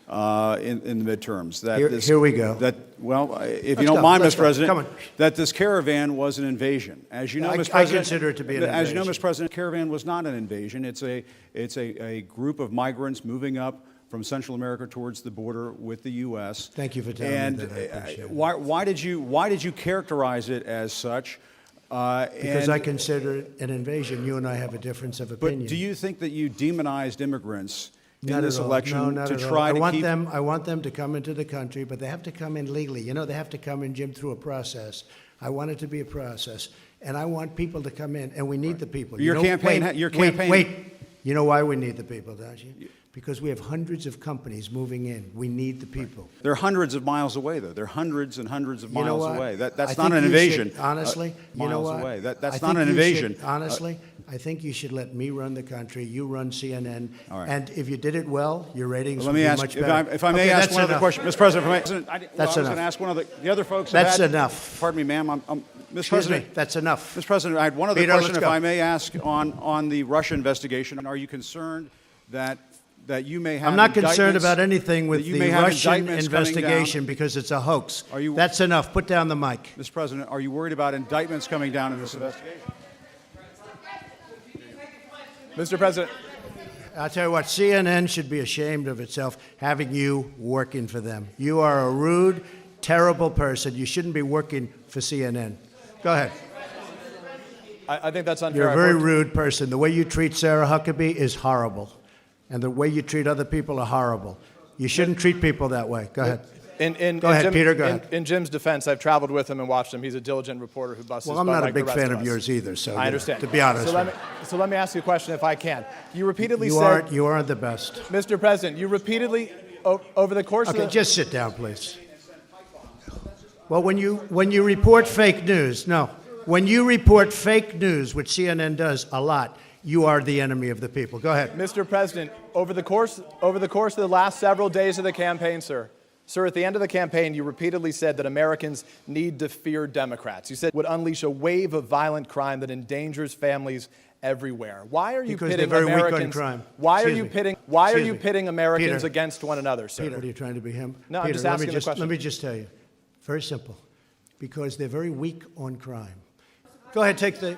in the midterms. Here we go. If you don't mind, Mr. President, that this caravan was an invasion. As you know, Mr. President, I consider it to be an invasion. As you know, Mr. President, caravan was not an invasion. It's a group of migrants moving up from Central America towards the border with the U.S. Thank you for telling me that. I appreciate it. Why did you characterize it as such? Because I consider it an invasion. You and I have a difference of opinion. But do you think that you demonized immigrants in Not this at all. election No, not to at all. try to keep? I want them to come into the country, but they have to come in legally. You know, they have to come in, Jim, through a process. I want it to be a process, and I want people to come in, and we need the people. Your campaign. Wait. You know why we need the people, don't you? Because we have hundreds of companies moving in. We need the people. They're hundreds of miles away, though. They're hundreds and hundreds of miles away. That's I not an think you invasion. should, honestly, you know what? Away. That's not an invasion. Honestly, I think you should let me run the country. You run CNN. All right. And if you did it well, your ratings Let would me be ask, much better. if I may ask one other question, Mr. President. I was going to ask one of the other folks. That's enough. Pardon me, ma'am. Mr. Excuse President, me. That's enough. Mr. President, I had one other Peter, question, let's if go. I may ask, on the Russia investigation. Are you concerned that you may have? I'm not concerned about anything with the Russian investigation because it's a hoax. That's enough. Put down the mic. Mr. President, are you worried about indictments coming down in this investigation? Mr. President. I'll tell you what, CNN should be ashamed of itself having you working for them. You are a rude, terrible person. You shouldn't be working for CNN. Go ahead. I think that's unfair. You're a very rude person. The way you treat Sarah Huckabee is horrible. And the way you treat other people are horrible. You shouldn't treat people that way. Go ahead. Go ahead, Peter, go ahead. In Jim's defense, I've traveled with him and watched him. He's a diligent reporter who busts his butt. Well, I'm not like a big the rest fan of of yours either, so I understand. To be honest. So let me ask you a question if I can. You repeatedly said... You aren't the best. Mr. President, you repeatedly, over the course of the... Okay, just sit down, please. Well, when you report fake news, when you report fake news, which CNN does a lot, you are the enemy of the people. Go ahead. Mr. President, over the course of the last several days of the campaign, sir, at the end of the campaign, you repeatedly said that Americans need to fear Democrats. You said it would unleash a wave of violent crime that endangers families everywhere. Why are you pitting Americans? Why are you pitting Americans against one another, sir? Peter, what are you trying to be him? No, Peter, I'm just asking the question. Let me just tell you, very simple, because they're very weak on crime. Go ahead, take the.